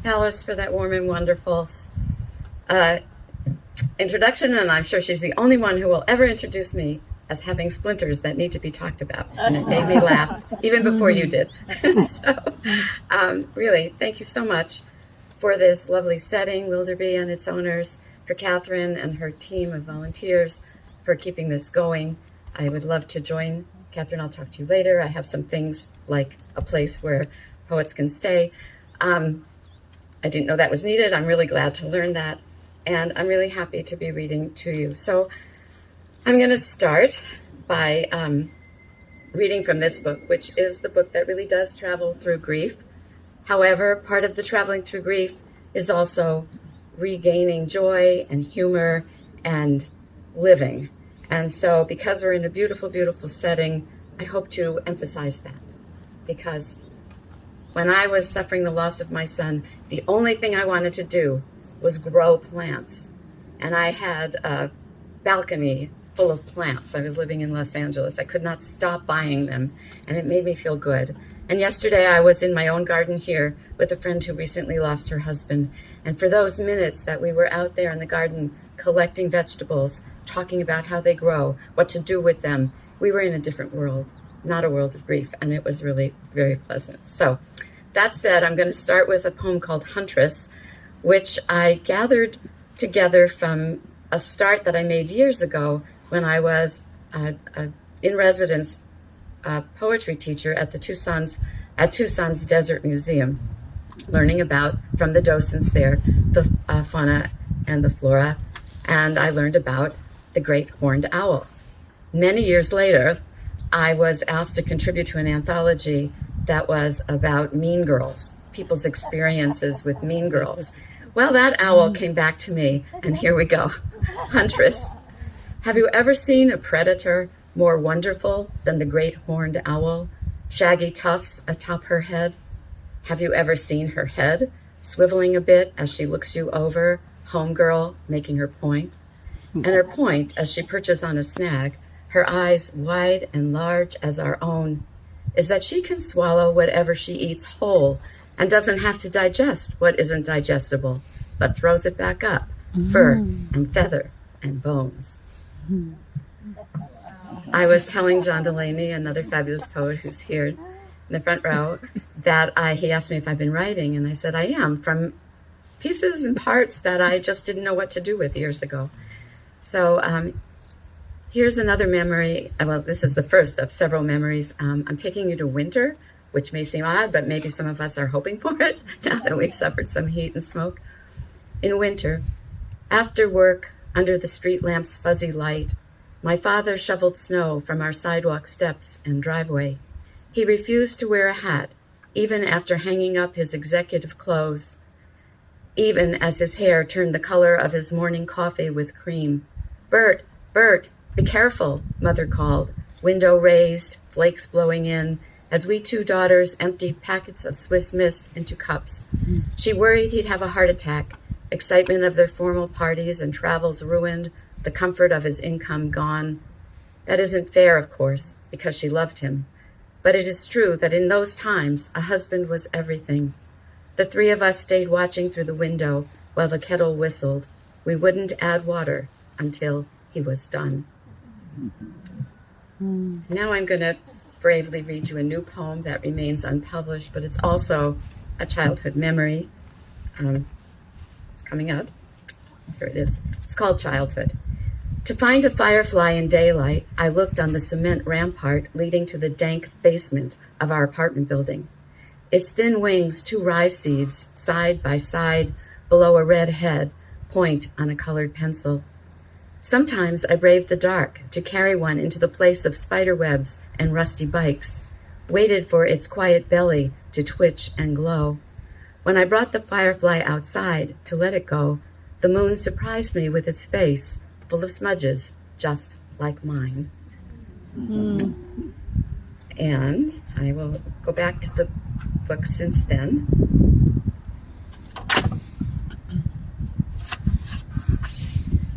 Alice, for that warm and wonderful introduction, and I'm sure she's the only one who will ever introduce me as having splinters that need to be talked about, and it made me laugh even before you did. So really, thank you so much for this lovely setting, Wilderbee and its owners, for Catherine and her team of volunteers for keeping this going. I would love to join. Catherine, I'll talk to you later. I have some things like a place where poets can stay. I didn't know that was needed. I'm really glad to learn that. And I'm really happy to be reading to you. So I'm going to start by reading from this book, which is the book that really does travel through grief. However, part of the traveling through grief is also regaining joy and humor and living. And so because we're in a beautiful, beautiful setting, I hope to emphasize that. Because when I was suffering the loss of my son, the only thing I wanted to do was grow plants. And I had a balcony full of plants. I was living in Los Angeles. I could not stop buying them, and it made me feel good. And yesterday I was in my own garden here with a friend who recently lost her husband. And for those minutes that we were out there in the garden collecting vegetables, talking about how they grow, what to do with them, we were in a different world, not a world of grief, and it was really very pleasant. So that said, I'm going to start with a poem called Huntress, which I gathered together from a start that I made years ago when I was in residence poetry teacher at Tucson's Desert Museum, learning about, from the docents there, the fauna and the flora, and I learned about the great horned owl. Many years later, I was asked to contribute to an anthology that was about mean girls, people's experiences with mean girls. Well, that owl came back to me, and here we go. Huntress. Have you ever seen a predator more wonderful than the great horned owl, shaggy tufts atop her head? Have you ever seen her head swiveling a bit as she looks you over, homegirl, making her point? And her point, as she perches on a snag, her eyes wide and large as our own, is that she can swallow whatever she eats whole and doesn't have to digest what isn't digestible, but throws it back up, fur and feather and bones. I was telling John Delaney, another fabulous poet who's here in the front row, that he asked me if I've been writing, and I said I am, from pieces and parts that I just didn't know what to do with years ago. So here's another memory. Well, this is the first of several memories. I'm taking you to winter, which may seem odd, but maybe some of us are hoping for it now that we've suffered some heat and smoke. In winter, after work, under the street lamp's fuzzy light, my father shoveled snow from our sidewalk steps and driveway. He refused to wear a hat, even after hanging up his executive clothes, even as his hair turned the color of his morning coffee with cream. "Bert, Bert, be careful," Mother called, window raised, flakes blowing in, as we two daughters emptied packets of Swiss Miss into cups. She worried he'd have a heart attack, excitement of their formal parties and travels ruined, the comfort of his income gone. That isn't fair, of course, because she loved him. But it is true that in those times, a husband was everything. The three of us stayed watching through the window while the kettle whistled. We wouldn't add water until he was done. Now I'm going to bravely read you a new poem that remains unpublished, but it's also a childhood memory. It's coming up. Here it is. It's called Childhood. To find a firefly in daylight, I looked on the cement rampart leading to the dank basement of our apartment building. Its thin wings, two rye seeds, side by side, below a red head, point on a colored pencil. Sometimes I braved the dark to carry one into the place of spider webs and rusty bikes, waited for its quiet belly to twitch and glow. When I brought the firefly outside to let it go, the moon surprised me with its face, full of smudges, just like mine. And I will go back to the book since then.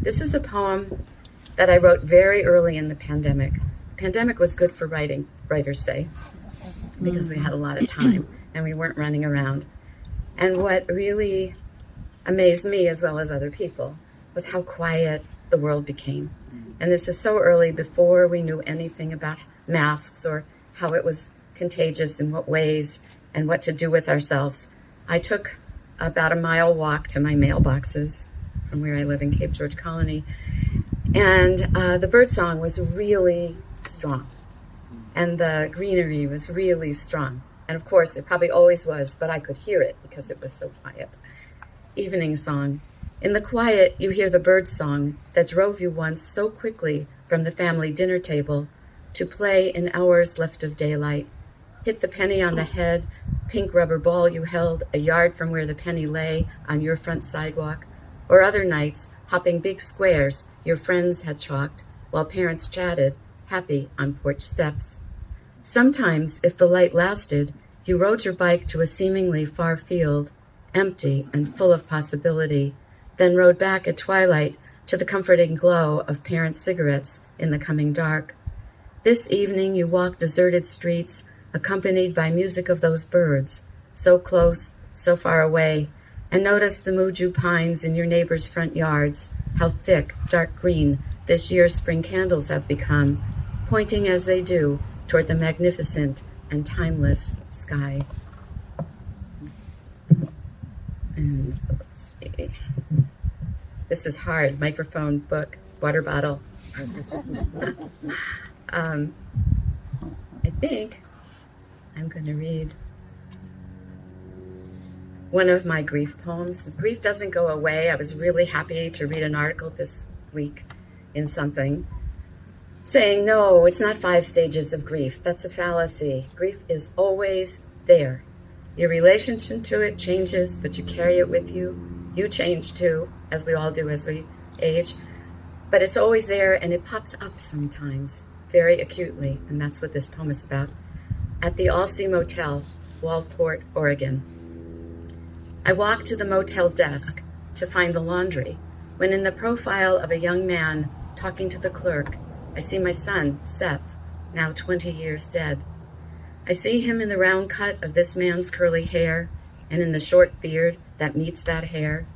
This is a poem that I wrote very early in the pandemic. Pandemic was good for writing, writers say, because we had a lot of time and we weren't running around. And what really amazed me, as well as other people, was how quiet the world became. And this is so early, before we knew anything about masks or how it was contagious, in what ways, and what to do with ourselves. I took about a mile walk to my mailboxes from where I live in Cape George Colony. And the birdsong was really strong. And the greenery was really strong. And of course, it probably always was, but I could hear it because it was so quiet. Evening song. In the quiet, you hear the bird song that drove you once so quickly from the family dinner table to play in hours left of daylight. Hit the penny on the head, pink rubber ball you held a yard from where the penny lay on your front sidewalk. Or other nights, hopping big squares your friends had chalked while parents chatted, happy on porch steps. Sometimes, if the light lasted, you rode your bike to a seemingly far field, empty and full of possibility, then rode back at twilight to the comforting glow of parents' cigarettes in the coming dark. This evening you walked deserted streets, accompanied by music of those birds, so close, so far away, and noticed the muju pines in your neighbors' front yards, how thick, dark green this year's spring candles have become, pointing as they do toward the magnificent and timeless sky. And let's see. This is hard. Microphone, book, water bottle. I think I'm going to read one of my grief poems. Grief doesn't go away. I was really happy to read an article this week in something saying, no, it's not 5 stages of grief. That's a fallacy. Grief is always there. Your relationship to it changes, but you carry it with you. You change too, as we all do as we age. But it's always there, and it pops up sometimes, very acutely, and that's what this poem is about. At the Allsea Motel, Waldport, Oregon. I walked to the motel desk to find the laundry, when in the profile of a young man talking to the clerk, I see my son, Seth, now 20 years dead. I see him in the round cut of this man's curly hair, and in the short beard that meets that hair,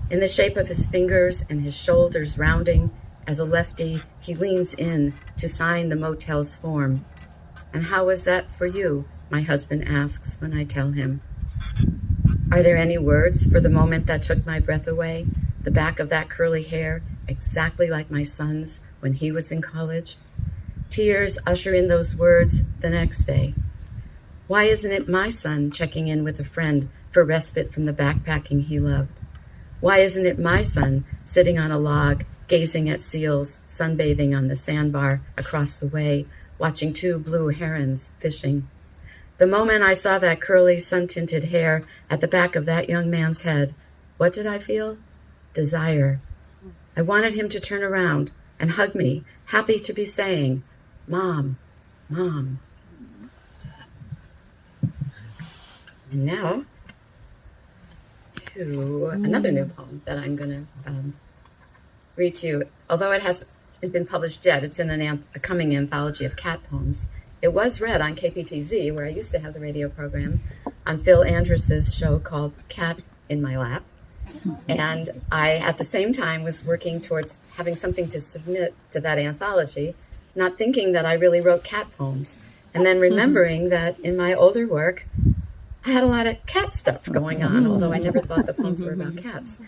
in the shape of his fingers and his shoulders rounding. As a lefty, he leans in to sign the motel's form. And how was that for you? My husband asks when I tell him. Are there any words for the moment that took my breath away? The back of that curly hair, exactly like my son's when he was in college. Tears usher in those words the next day. Why isn't it my son checking in with a friend for respite from the backpacking he loved? Why isn't it my son sitting on a log, gazing at seals, sunbathing on the sandbar across the way, watching 2 blue herons fishing? The moment I saw that curly, sun-tinted hair at the back of that young man's head, what did I feel? Desire. I wanted him to turn around and hug me, happy to be saying, Mom, Mom. And now to another new poem that I'm going to read to you. Although it hasn't been published yet, it's in a coming anthology of cat poems. It was read on KPTZ, where I used to have the radio program, on Phil Andrus's show called Cat in My Lap. And I, at the same time, was working towards having something to submit to that anthology, not thinking that I really wrote cat poems. And then remembering that in my older work, I had a lot of cat stuff going on, although I never thought the poems were about cats.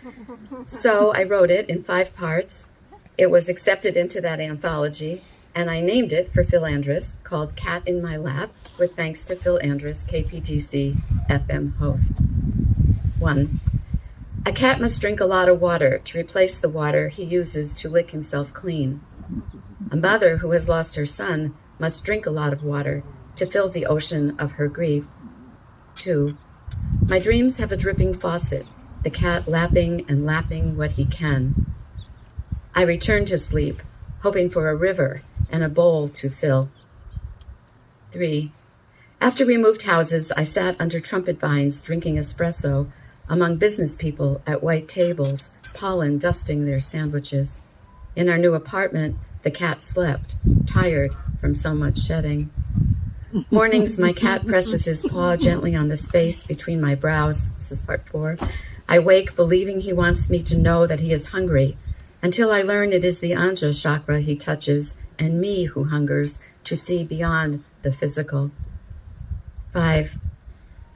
So I wrote it in 5 parts. It was accepted into that anthology, and I named it for Phil Andrus, called Cat in My Lap, with thanks to Phil Andrus, KPTC FM host. 1. A cat must drink a lot of water to replace the water he uses to lick himself clean. A mother who has lost her son must drink a lot of water to fill the ocean of her grief. 2. My dreams have a dripping faucet, the cat lapping and lapping what he can. I return to sleep, hoping for a river and a bowl to fill. 3. After we moved houses, I sat under trumpet vines drinking espresso among business people at white tables, pollen dusting their sandwiches. In our new apartment, the cat slept, tired from so much shedding. Mornings, my cat presses his paw gently on the space between my brows. This is part 4. I wake believing he wants me to know that he is hungry, until I learn it is the Anja chakra he touches and me who hungers to see beyond the physical. 5.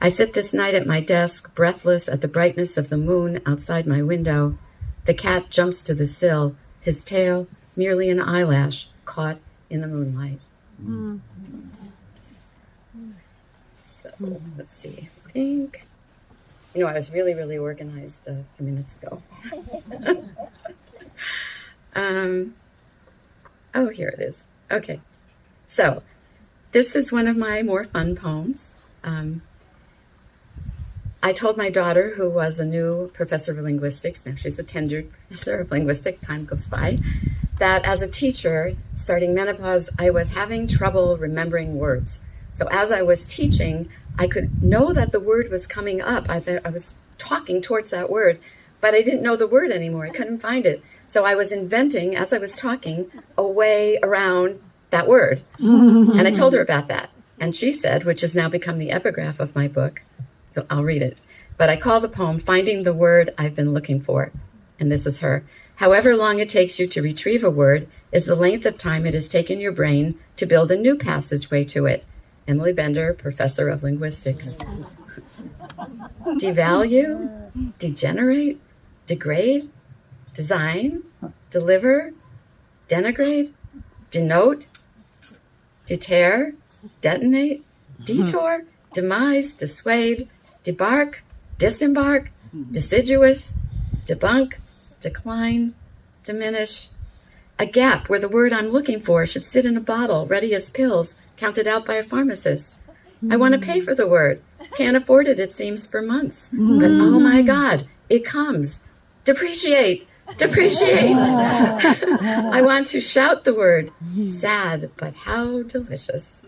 I sit this night at my desk, breathless at the brightness of the moon outside my window. The cat jumps to the sill, his tail merely an eyelash caught in the moonlight. So, let's see. I think, I was really, really organized a few minutes ago. Oh, here it is. Okay. So, this is one of my more fun poems. I told my daughter, who was a new professor of linguistics, now she's a tenured professor of linguistics, time goes by, that as a teacher, starting menopause, I was having trouble remembering words. So as I was teaching, I could know that the word was coming up. I was talking towards that word, but I didn't know the word anymore. I couldn't find it. So I was inventing, as I was talking, a way around that word. And I told her about that. And she said, which has now become the epigraph of my book, I'll read it, but I call the poem Finding the Word I've Been Looking For. And this is her. However long it takes you to retrieve a word is the length of time it has taken your brain to build a new passageway to it. Emily Bender, professor of linguistics. Devalue, degenerate, degrade, design, deliver, denigrate, denote, deter, detonate, detour, demise, dissuade, debark, disembark, deciduous, debunk, decline, diminish. A gap where the word I'm looking for should sit in a bottle, ready as pills, counted out by a pharmacist. I want to pay for the word. Can't afford it, it seems, for months. But oh my God, it comes. Depreciate, depreciate. I want to shout the word. Sad, but how delicious.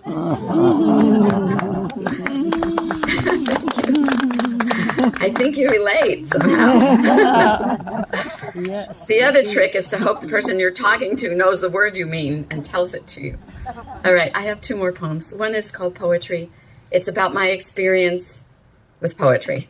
I think you relate somehow. Yes. The other trick is to hope the person you're talking to knows the word you mean and tells it to you. All right, I have 2 more poems. One is called Poetry. It's about my experience with poetry.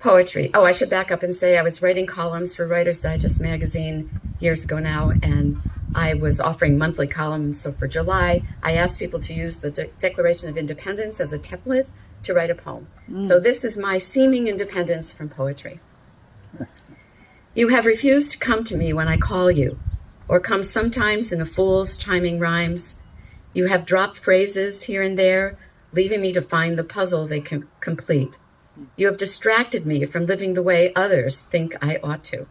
Poetry. Oh, I should back up and say I was writing columns for Writer's Digest magazine years ago now, and I was offering monthly columns. So for July, I asked people to use the Declaration of Independence as a template to write a poem. So this is my seeming independence from poetry. You have refused to come to me when I call you, or come sometimes in a fool's chiming rhymes. You have dropped phrases here and there, leaving me to find the puzzle they can complete. You have distracted me from living the way others think I ought to.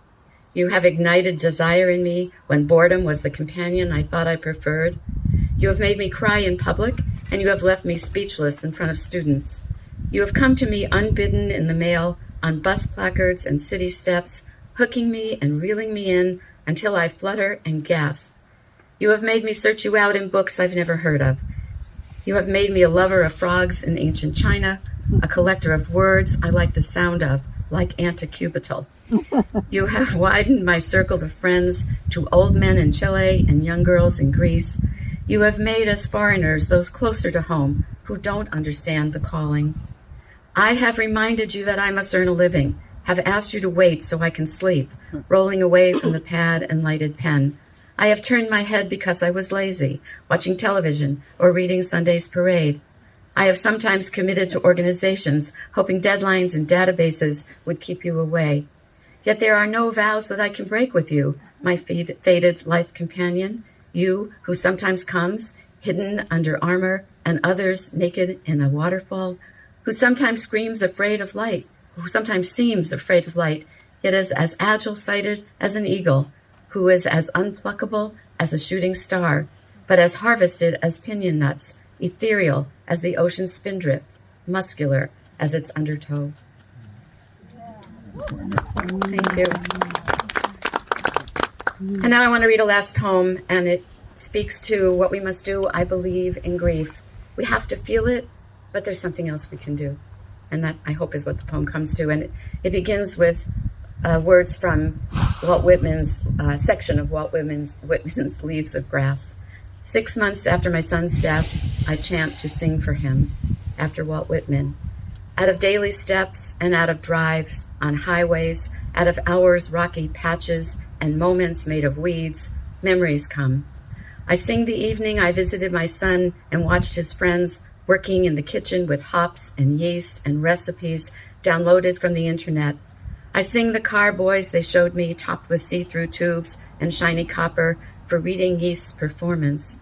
You have ignited desire in me when boredom was the companion I thought I preferred. You have made me cry in public, and you have left me speechless in front of students. You have come to me unbidden in the mail, on bus placards and city steps, hooking me and reeling me in until I flutter and gasp. You have made me search you out in books I've never heard of. You have made me a lover of frogs in ancient China, a collector of words I like the sound of, like anticubital. You have widened my circle of friends to old men in Chile and young girls in Greece. You have made us foreigners those closer to home who don't understand the calling. I have reminded you that I must earn a living, have asked you to wait so I can sleep, rolling away from the pad and lighted pen. I have turned my head because I was lazy, watching television or reading Sunday's parade. I have sometimes committed to organizations, hoping deadlines and databases would keep you away. Yet there are no vows that I can break with you, my fated life companion, you who sometimes comes, hidden under armor, and others naked in a waterfall, who sometimes screams afraid of light, who sometimes seems afraid of light, yet is as agile-sighted as an eagle, who is as unpluckable as a shooting star, but as harvested as pinion nuts, ethereal as the ocean spindrift, muscular as its undertow. Thank you. And now I want to read a last poem, and it speaks to what we must do, I believe, in grief. We have to feel it, but there's something else we can do. And that, I hope, is what the poem comes to. And it begins with words from Walt Whitman's section of Walt Whitman's Leaves of Grass. 6 months after my son's death, I chant to sing for him, after Walt Whitman. Out of daily steps and out of drives on highways, out of hours' rocky patches and moments made of weeds, memories come. I sing the evening I visited my son and watched his friends working in the kitchen with hops and yeast and recipes downloaded from the internet. I sing the car boys they showed me topped with see-through tubes and shiny copper for reading yeast's performance.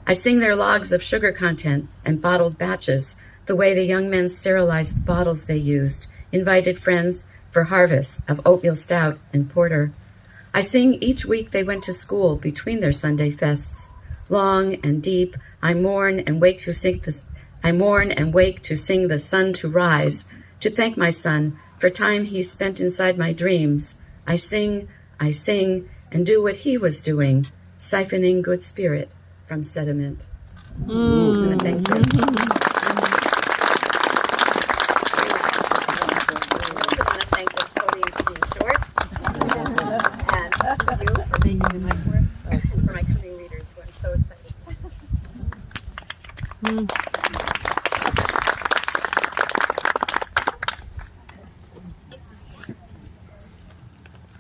I sing their logs of sugar content and bottled batches, the way the young men sterilized the bottles they used, invited friends for harvests of oatmeal stout and porter. I sing each week they went to school between their Sunday fests. Long and deep, I mourn and wake to sing the sun to rise, to thank my son for time he spent inside my dreams. I sing, and do what he was doing, siphoning good spirit from sediment. Thank you. Mm.